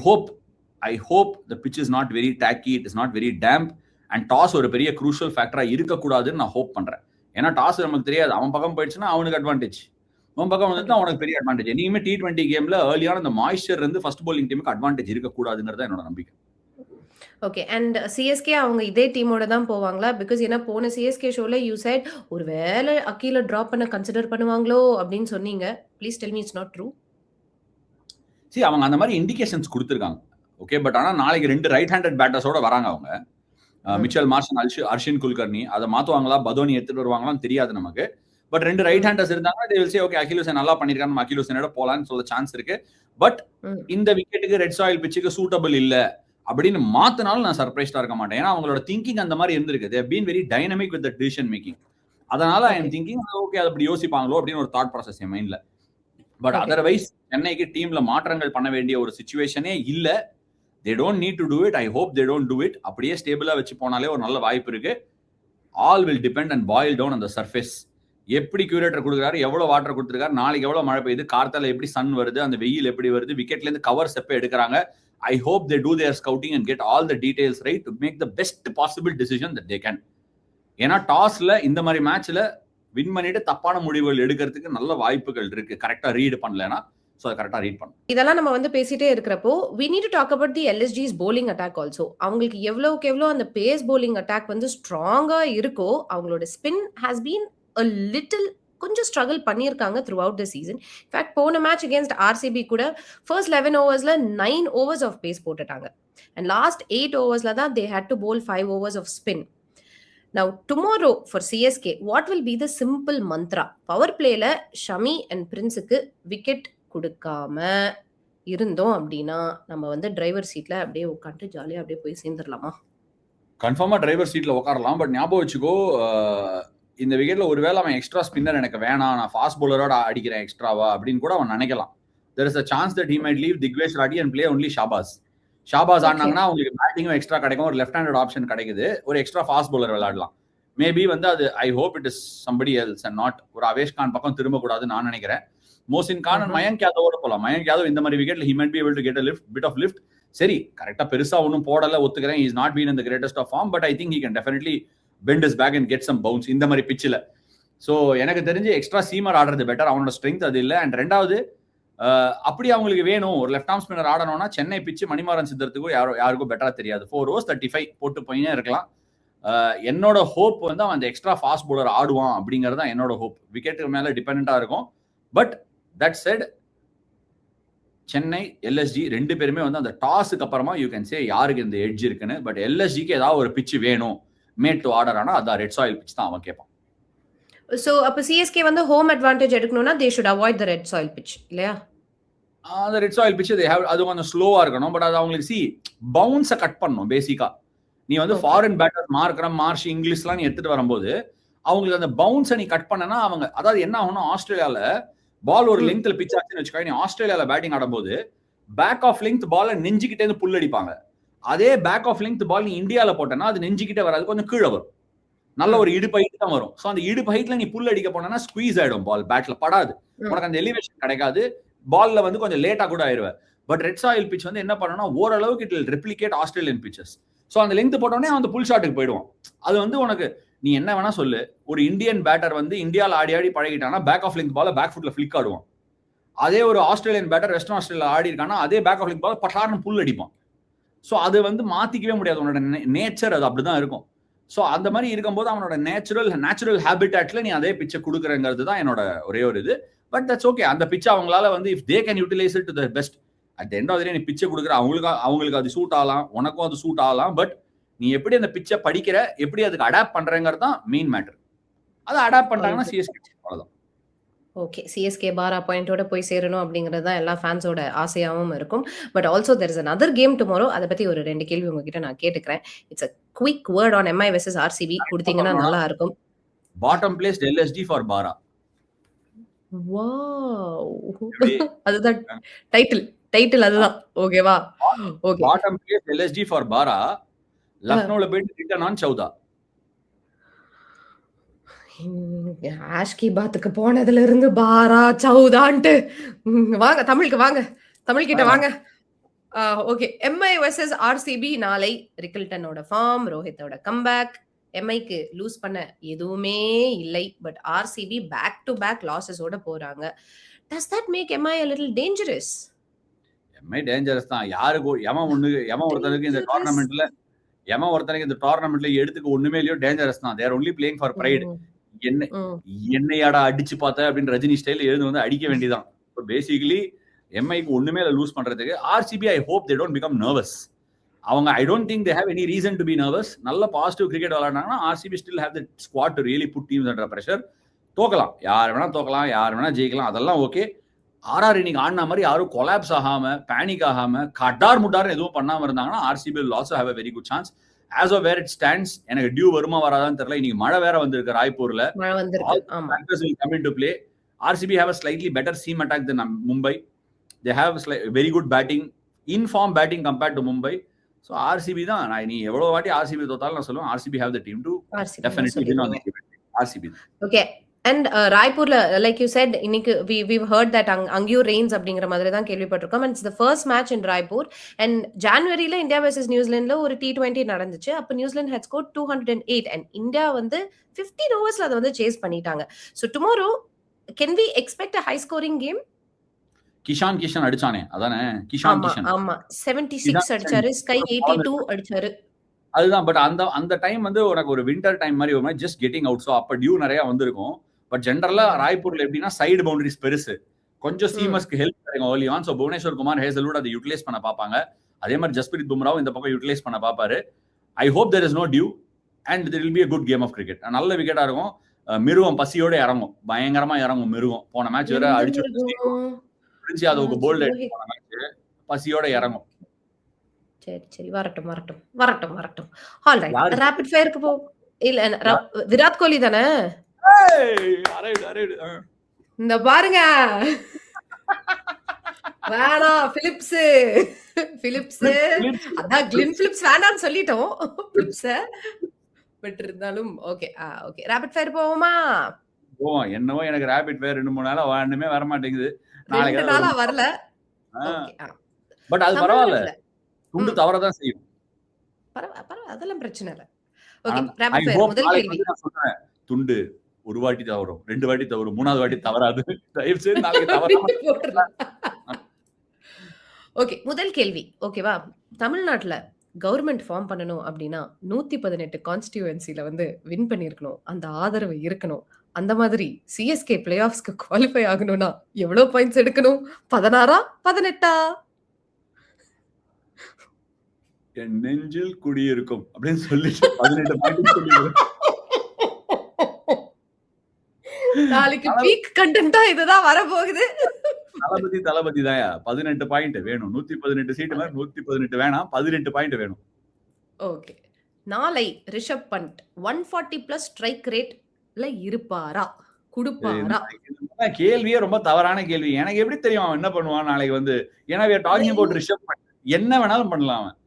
hope the pitch is not very tacky, it is not very damp, and toss ஒரு பெரிய crucial factor இருக்கக்கூடாதுன்னு நான் ஹோப் பண்றேன். ஏன்னா டாஸ் நமக்கு தெரியாது, அவன் பக்கம் போயிடுச்சுன்னா அவனுக்கு அட்வான்டேஜ், அவன் பக்கம் வந்து அவனுக்கு பெரிய அட்வான்டேஜ். இனிமே T20 கேம்ல ஏர்லியான இந்த மாய்ஸ்சர் இருந்து ஃபர்ஸ்ட் போலிங் டீமுக்கு அட்வான்டேஜ் இருக்கக்கூடாதுங்கிறது என்னோட நம்பிக்கை. ஓகே. அண்ட் சிஎஸ்கே அவங்க இதே டீமோட தான் போவாங்களா? பிகாஸ் ஏன்னா போன சிஎஸ்கே ஷோல யூ சைட் ஒரு வேளை அக்கீல டிராப் பண்ண கன்சிடர் பண்ணுவாங்களோ அப்படின்னு சொன்னீங்க. Please tell me it's not true. அவங்க அந்த மாதிரி இண்டிகேஷன்ஸ் கொடுத்துருக்காங்க. ஓகே, பட் ஆனால் நாளைக்கு 2 ரைட் ஹேண்டட் பேட்டர்ஸோட வராங்க அவங்க. Mitchell Martian, Arshin Kulkarni. அதை மாற்றுவாங்களா, பதோனி எடுத்துட்டு வருவாங்களான்னு தெரியாது நமக்கு. பட் 2 ரைட் ஹேண்டர்ஸ் இருந்தாங்கன்னா they will say okay அகில் ஹுசைன் நல்லா பண்ணிருக்காங்க, நம்ம அகில் ஹுசைனோட போலான்னு சொல்ல சான்ஸ் இருக்கு. பட் இந்த விக்கெட்டுக்கு ரெட் சாயில் பிச்சுக்கு சூட்டபிள் இல்ல அப்படின்னு மாத்தினாலும் நான் சர்ப்ரைஸ்டா இருக்க மாட்டேன். ஏன்னா அவங்களோட திங்கிங் அந்த மாதிரி இருந்திருக்கு. they have been very dynamic with the decision making. அதனால ஐ எம் திங்கிங் ஓகே அது அப்படி யோசிப்பாங்களோ அப்படின்னு ஒரு தாட் ப்ராசஸ் என் மைண்ட்ல. பட் அதர்வைஸ் சென்னைக்கு டீம்ல மாற்றங்கள் பண்ண வேண்டிய ஒரு சிச்சுவேஷனே இல்ல. they don't need to do it. I hope they don't do it. அப்படியே ஸ்டேபிளா வச்சு போனாலே ஒரு நல்ல வாய்ப்பு இருக்கு. all will depend and boil down on the surface. எப்படி கியூரேட்டர் கொடுக்குறாரு, எவ்வளவு வாட்டர் கொடுத்துருக்காரு, நாளைக்கு எவ்வளவு மழை பெய்யுது, கார்த்தால எப்படி சன் வருது, அந்த வெயில் எப்படி வருது, விக்கெட்ல இருந்து கவர்ஸ் எப்ப எடுக்கிறாங்க. I hope they do their scouting and get all the details right to make the best possible decision that they can. ஏன்னா டாஸ்ல இந்த மாதிரி மேட்ச்ல வின் பண்ணிட்டு தப்பான முடிவுகள் எடுக்கிறதுக்கு நல்ல வாய்ப்புகள் இருக்கு, கரெக்டா ரீட் பண்ணலனா. சோ அதை கரெக்டா ரீட் பண்ணணும். இதெல்லாம் நம்ம வந்து பேசிட்டே இருக்கிறப்போ we need to talk about the LSG's bowling attack also. அவங்களுக்கு எவ்வளவுக்கு எவ்வளவு அந்த பேஸ் bowling attack வந்து ஸ்ட்ராங்கா இருக்கோ, அவங்களோட spin has been a little கொஞ்சம் ஸ்ட்ரகிள் பண்ணியிருக்காங்க through out the season. In fact போன மேட்ச் அகேன்ஸ்ட் ஆர்சிபி கூட ஃபர்ஸ்ட் 11 ஓவர்ஸ்ல 9 overs ஆஃப் பேஸ் போட்டுட்டாங்க. அண்ட் லாஸ்ட் 8 ஓவர்ஸ்ல தான் they had to bowl 5 overs of spin. Now tomorrow for CSK what will be the simple mantra? Power பிளேல Shami and பிரின்ஸுக்கு wicket கொடுக்காம இருந்தோம் அப்படின்னா நம்ம வந்து டிரைவர் சீட்ல அப்படியே உட்காந்து ஜாலியா அப்படியே போய் சேர்ந்துடலாமா? கன்ஃபார்மா டிரைவர் சீட்ல உட்காரலாம். பட் ஞாபகம் வச்சுக்கோ, இந்த விக்கெட்ல ஒருவேளை அவன் எக்ஸ்ட்ரா ஸ்பின்னர் எனக்கு வேணாம், நான் ஃபாஸ்ட் பவுலரோட அடிக்கிறேன் எக்ஸ்ட்ராவா அப்படின்னு கூட அவன் நினைக்கலாம். there is a chance that he might leave Digvesh Rathi and play only Shahbaz ஆடினாங்கன்னா அவங்களுக்கு பேட்டிங்கும் எக்ஸ்ட்ரா கிடைக்கும், ஒரு லெஃப்ட் ஹேண்டட் ஆப்ஷன் கிடைக்குது, ஒரு எக்ஸ்ட்ரா ஃபாஸ்ட் பவுலர் விளையாடலாம். மேபி வந்து அது I hope it is somebody else and not ஒரு அவேஷ் கான் பக்கம் திரும்ப கூடாதுன்னு நான் நினைக்கிறேன். மோசின் கான் அண்ட் மயங்க் யாதவோட போலாம். மயங்க் யாதவ் இந்த மாதிரி விக்கெட்ல he might be able to get a bit of lift. சரி, கரெக்டா பெருசா ஒன்னும் போடல, ஒத்துக்கிறேன். he is not been in the greatest of form, but I think he can definitely bend his back and get some bounce இந்த மாதிரி பிச்சில். So எனக்கு தெரிஞ்சு எக்ஸ்ட்ரா சீமர் ஆடுறது பெட்டர், அவனோட ஸ்ட்ரென்த் அது இல்லை. அண்ட் ரெண்டாவது அப்படி அவங்களுக்கு வேணும் ஒரு லெஃப்ட் ஆர்ம் ஸ்பின்னர் ஆடணும்னா சென்னை பிச்சு மணிமாறன் சித்தறதுக்கும் யாருக்கும் பெட்டரா தெரியாது. 4 overs 35 போட்டு போயினே இருக்கலாம். என்னோட ஹோப் வந்து அவன் அந்த எக்ஸ்ட்ரா ஃபாஸ்ட் பவுலர் ஆடுவான் அப்படிங்கிறது தான் என்னோட ஹோப். விக்கெட்டுக்கு மேல டிபெண்டா இருக்கும். But that set Chennai LSG 2 பேருமே வந்து அந்த டாஸுக்கு அப்புறமா யூ கேன் சே யாருக்கு இந்த எட்ஜ் இருக்குன்னு. பட் எல்எஸ்ஜிக்கு ஏதாவது ஒரு பிச்சு வேணும் மேட் டு ஆர்டர் ஆனா அதான் ரெட் சாயில் பிச் தான் அவன் கேட்பான். சோ அப்ப சிஎஸ்கே வந்து ஹோம் அட்வான்டேஜ் எடுக்கணும்னா they should avoid the red soil pitch இல்லையா? அந்த ரெட் சாயில் பிச் அது கொஞ்சம் ஸ்லோவா இருக்கணும். பட் அது அவங்களுக்கு பவுன்ஸை கட் பண்ணணும் பேசிக்கா. நீ வந்து ஃபாரின் பேட்டர் மார்க்ரம் மார்ஷ் இங்கிலீஷ்லாம் நீ எடுத்துட்டு வரும்போது அவங்களுக்கு அந்த பவுன்ஸை நீ கட் பண்ணனா அவங்க அதாவது என்ன ஆகணும், ஆஸ்திரேலியால பால் ஒரு லெங்க்ல பிச் ஆச்சுன்னு வச்சுக்கோ, நீ ஆஸ்திரேலியால பேட்டிங் ஆடும்போது பேக் ஆஃப் லெங்த் பால் நெஞ்சுக்கிட்டே இருந்து புல் அடிப்பாங்க. அதே பேக் ஆஃப் லெங்த் பால் நீ இந்தியால போட்டனா அது நெஞ்சுக்கிட்டே வராது, கொஞ்சம் கீழே வரும். நல்ல ஒரு இடுப்பு ஹைட் தான் வரும். ஸோ அந்த இடுப்பு ஹைட்ல நீ புல் அடிக்க போனா ஸ்குவீஸ் ஆயிடும், பால் பேட்ல படாது, உனக்கு அந்த எலிவேஷன் கிடைக்காது, பால்ல வந்து கொஞ்சம் லேட்டா கூட ஆயிடுவேன். பட் ரெட் சாயில் பிச் வந்து என்ன பண்ணணும்னா ஓரளவுக்கு it will replicate Australian pitches. So அந்த லெங்த் போட்டோடனே அந்த புல் ஷாட்டுக்கு போயிடுவான். அது வந்து உனக்கு நீ என்ன வேணா சொல்லு, ஒரு இந்தியன் பேட்டர் வந்து இந்தியாவில் ஆடி ஆடி பழகிட்டானா பேக் ஆஃப் லெங்த் பால பேக் ஃபுட்ல ஃபிளிக் ஆடுவான். அதே ஒரு ஆஸ்திரேலியன் பேட்டர் வெஸ்டர்ன் ஆஸ்திரேலியா ஆடி இருக்கானா அதே பேக் ஆஃப் லெங்த் பால் பட்டார்னு புல் அடிப்பான். ஸோ அது வந்து மாத்திக்கவே முடியாது, உன்னோட நேச்சர் அது அப்படிதான் இருக்கும். ஸோ அந்த மாதிரி இருக்கும்போது அவனோட நேச்சுரல் ஹேபிட்டாட்ல நீ அதே பிச்சை கொடுக்குறங்கிறது தான் என்னோட ஒரே ஒரு இது. But that's okay. அந்த பிச்சை அவங்களால வந்து if they can utilize it to the best at the end of the day நீ பிச்சை கொடுக்குற அவங்களுக்கு அது சூட் ஆகலாம், உனக்கும் அது சூட் ஆகலாம். பட் நீ எப்படி அந்த பிச்சை படிக்கிற, எப்படி அதுக்கு அடாப்ட் பண்றங்கிறது தான் மெயின் மேட்டர். அதை அடாப்ட் பண்றாங்கன்னா சிஎஸ்கே அவ்வளவுதான். ஓகே, சிஎஸ்கே பாரா பாயிண்டோட போய் சேரணும் அப்படிங்கிறது தான் எல்லா ஃபேன்ஸோட ஆசையாகவும் இருக்கும். But also there is another game tomorrow. அதை பத்தி ஒரு 2 கேள்வி உங்ககிட்ட நான் கேட்டுக்கிறேன். It's a quick word on MI versus RCB கொடுத்தீங்கன்னா நல்லா இருக்கும். பாட்டம் பிளேஸ்ட் எல்எஸ்டி ஃபார் பாரா. வாவ், அதுதான் டைட்டில் அதுதான். ஓகேவா? Okay, bottom placed LSD for பாரா. லக்னோல போயிட்டு ரிட்டர்ன் ஆன் சௌதா. ஆஷ்கி பாத்துக்கு போனதுல இருந்து பாரா சௌதான்ட்டு வாங்க தமிழ் கிட்ட வாங்க. ஓகே, எம்ஐ வெர்சஸ் ஆர்சிபி நாளை. ரிக்கில்டனோட ஃபார்ம், ரோஹித்தோட கம்பேக். எம்ஐக்கு லூஸ் பண்ண எதுவுமே இல்லை. But RCB back to back லாசஸோட போறாங்க. Does that make MI a little dangerous? MI dangerous தான். யாருக்கு ஒருத்தருக்கு இந்த டோர்னமெண்ட்ல எடுத்துக்க ஒண்ணுமே இல்லையோ டேஞ்சரஸ் தான். தேர் ஒன்லி பிளேயிங் ஃபார் பிரைட். என்னையாடா அடிச்சு பார்த்த அப்படின்னு ரஜினி ஸ்டைல் எழுந்து வந்து அடிக்க வேண்டியதான். பேசிக்கலி எம்ஐக்கு ஒண்ணுமே இல்லை லூஸ் பண்றதுக்கு. RCB I hope they don't become nervous. அவங்க I don't think they have any reason to be nervous. நல்ல பாசிட்டிவ் கிரிக்கெட் விளையாடுனாங்கன்னா RCB still have the squad to really put teams under pressure. தோக்கலாம், யார் வேணா தோக்கலாம், யார் வேணா ஜெயிக்கலாம், அதெல்லாம் ஓகே. ஆர்ஆர் இன்னைக்கு ஆடின மாதிரி யாரும் கொலாப்ஸ் ஆகாம பேனிக் ஆகாம கட்டார் முட்டார் எதுவும் பண்ணாம இருந்தாங்கன்னா RCB will also have a very good chance. As of where it stands, எனக்கு டியூ வருமா வராதான்னு தெரியல. இன்னைக்கு மழை வேற வந்திருக்கு ராய்ப்பூர்ல. Factors will come into play. RCB have a slightly better seam attack than Mumbai. They have very good batting, in-form batting compared to Mumbai. So RCB தான். நீ எவ்வளவு வாட்டி RCB தோத்தாலும் நான் சொல்லுவேன் RCB have the team to definitely win on the event. RCB. Okay. And ராய்ப்பூர்ல like you said இன்னைக்கு we've heard that அங்கேயும் Reigns அப்படிங்கிற மாதிரி தான் கேள்விப்பட்டிருக்கோம். And it's the first match in Raipur. And ஜான்வரியில இந்தியா வெர்சஸ் நியூசிலாந்துல ஒரு T20 நடந்துச்சு. அப்ப New Zealand had scored 208 and India வந்து 15 ஓவர்ஸ்ல அதை வந்து சேஸ் பண்ணிட்டாங்க. So tomorrow can we expect a high scoring game? Kisan அடிச்சானே அதானே கிஷான். ஆமா 76 அடிச்சாரு, ஸ்கை 82 அடிச்சாரு. அதுதான். பட் அந்த டைம் வந்து உனக்கு ஒரு வின்டர் டைம் மாதிரி ஒரு ஜஸ்ட் கெட்டிங் அவுட். ஸோ அப்ப டியூ நிறைய வந்திருக்கும். பட் ஜென்ரலா ராய்ப்பூர்ல எப்படின்னா சைடு பவுண்டரிஸ் பெருசு, கொஞ்சம் சீமர்ஸ்க்கு ஹெல்ப் பண்ணுங்க early on. So Bhuvneshwar Kumar Hazlewood அதை யூட்டிலைஸ் பண்ண பார்ப்பாங்க. அதே மாதிரி ஜஸ்பிரித் பும்ராவும் இந்த பக்கம் யூட்டிலைஸ் பண்ண பார்ப்பாரு. I hope there is no dew and there will be a good game of cricket. நல்ல விக்கெட்டா இருக்கும். மிருகம் பசியோட இறங்கும், பயங்கரமா இறங்கும் மிருகம். போன மேட்ச் வேற அடிச்சு யாதவுக்கு போல்ட் அடிச்சு போன மேட்ச் பசியோட இறங்கும். சரி வரட்டும். ஆல் ரைட், ரேபிட் ஃபயருக்கு போ. இல்ல விராட் கோலி தானே? இந்த பாருங்க வேணா பிலிப்ஸ் அதான் கிளின் பிலிப்ஸ் வேணான்னு சொல்லிட்டோம் பிலிப்ஸ. பட் இருந்தாலும் ஓகே ரேபிட் ஃபயர் போவோமா? என்னவோ எனக்கு ரேபிட் ஃபயர் 2-3 நாளா ஒண்ணுமே வர மாட்டேங்குது. நாளா வரல. பட் அது பரவாயில்ல, துண்டு தவறதான் செய்யும். அதெல்லாம் பிரச்சனை இல்ல. ஓகே. ஆனா, ஐ ராபிட் ஃபயர் ஹோப் முதல் நாளைக்கு கேள்வி. வந்து நான் சொல்றேன். துண்டு 1 வாட்டி தவறும், 2 வாட்டி தவறும், 3வது வாட்டி தவறாது. தயவு செய்து நாளைக்கு தவறாம போட்டுறலாம். ஓகே. முதல் கேள்வி. ஓகேவா? தமிழ்நாட்டுல கவர்ன்மெண்ட் ஃபார்ம் பண்ணணும் அப்டின்னா, 118 கான்ஸ்டிட்யூயன்சில வந்து வின் பண்ணியிருக்கணும். அந்த ஆதரவு இருக்கணும். அந்த மாதிரி சிஎஸ்கே பிளே ஆஃப்ஸ்க்கு குவாலிஃபை ஆகணும்னா, எவ்வளோ பாயிண்ட்ஸ் எடுக்கணும்? 16ஆ? 18ஆ? என் நெஞ்சில் குடியிருக்கும் அப்படின்னு சொல்லிட்டு 18 பாயிண்ட் சொல்லிடுறேன். நாளைக்கு பீக் கண்டென்ட்டா இதுதான் வரப்போகுது. தளபதி தான்யா. 18 பாயிண்ட் வேணும். 118 சீட்டு மாதிரி 118 வேணாம். 18 பாயிண்ட் வேணும். ஓகே. நாளை ரிஷப் பண்ட் 140 பிளஸ் ஸ்ட்ரைக் ரேட்ல இருப்பாரா? குடுப்பாரா? கேள்வியே ரொம்ப தவறான கேள்வி. எனக்கு எப்படி தெரியும் அவன் என்ன பண்ணுவான் நாளைக்கு வந்து? ஏன்னா we are talking about Rishabh Pant. என்ன வேணாலும் பண்ணலாம் அவன்.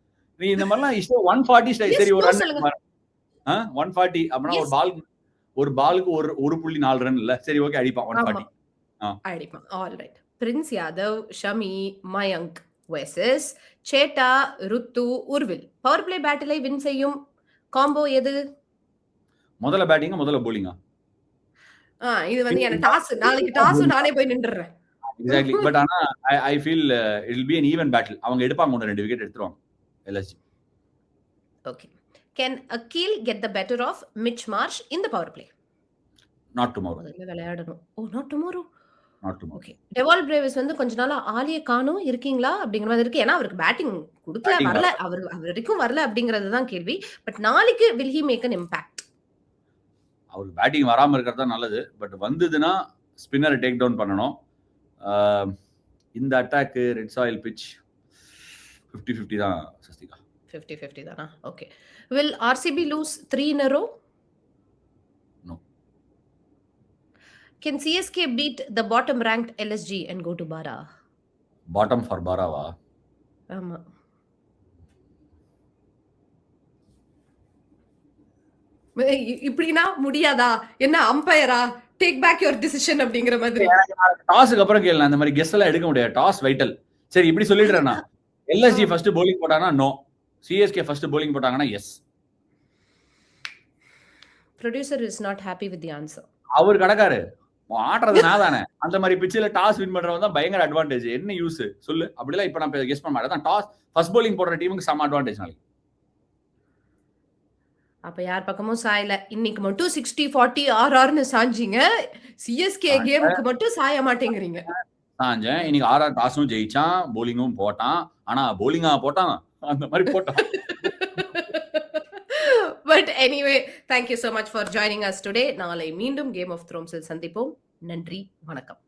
நீ இந்த மாதிரிலாம் 140 சரி ஒரு ரன் 140 அப்படின்னா ஒரு பாலுக்கு 1.4 ரன் இல்ல. சரி ஓகே அடிப்பான் 140. அடிப்பான். Alright. Prince Yadav, Shami, Mayank versus Chetta, Ruthu, Urvil. Power play பேட்டிலை வின் செய்யும் காம்போ எது? முதல்ல பேட்டிங்கா முதல்ல bowling-ஆ? இது வந்து எனக்கு டாஸ் நாளைக்கு டாஸும் நானே போய் நின்றுறேன். எக்ஸாக்ட்லி. பட் ஆனா I feel it will be an even battle. அவங்க எடுப்பாங்க 2 விக்கெட் எடுத்துருவாங்க. LSG. Okay. Can Akil get the better of Mitch Marsh in the power play? Not tomorrow. முதல்ல விளையாடணும். ஓ not tomorrow. Not tomorrow. Okay. Dewald Brevis வந்து கொஞ்ச நாளா ஆளியே காணோம் இருக்கீங்களா அப்படிங்கிற மாதிரி இருக்கு. ஏன்னா அவருக்கு பேட்டிங் குடுக்கல வரல. அவர் வரைக்கும் வரல அப்படிங்கிறது தான் கேள்வி. பட் நாளைக்கு will he make an impact? அவருக்கு பேட்டிங் வராம இருக்கிறது தான் நல்லது. பட் வந்ததுன்னா ஸ்பின்னரை டேக் டவுன் பண்ணணும். இந்த அட்டாக் ரெட் சாயில் பிட்ச் 50-50 தான் சஸ்திகா. 50-50 தானா? Okay. Will RCB lose 3 in a row? No. Can CSK beat the bottom ranked LSG and go to Bara? Bottom for Bara-வா? ஆமா. இப்படினா முடியாதா? என்ன அம்பயரா? டேக் பேக் யுவர் டிசிஷன் அப்படிங்கிற மாதிரி. Task அப்புறம் கேளு. அந்த மாதிரி கெஸ் எல்லாம் எடுக்க முடியாது. Toss vital. சரி இப்படி சொல்லிடுறேனா. LSG ஃபர்ஸ்ட் bowling போட்டாங்கன்னா நோ. CSK ஃபர்ஸ்ட் bowling போட்டாங்கன்னா yes. Producer is not happy with the answer. அவர் கடக்காரு. ஆடுறது நான் தானே. அந்த மாதிரி பிட்ச்ல டாஸ் வின் பண்றவன் தான் பயங்கர அட்வான்டேஜ். என்ன யூஸ் சொல்லு. அப்படிலாம் இப்ப நான் கெஸ் பண்ண மாட்டேன். டாஸ் ஃபர்ஸ்ட் bowling போடுற டீமுக்கு சம அட்வான்டேஜ் நாளைக்கு. அப்ப யார் பக்கமும் சாயல. இன்னைக்கு மட்டும் 60-40 RRன்னு சாஞ்சிங்க. CSK கேமுக்கு மட்டும் சாய மாட்டேங்கிறீங்க. சாஞ்சேன். இன்னைக்கு RR டாஸும் ஜெயிச்சான், bowling-ம் போட்டான். ஆனா bowling-ஆ போட்டான். அந்த மாதிரி போட்டான். But anyway, thank you so much for joining us today. நாளை மீண்டும் Game of Thrones-இல் சந்திப்போம். நன்றி, வணக்கம்.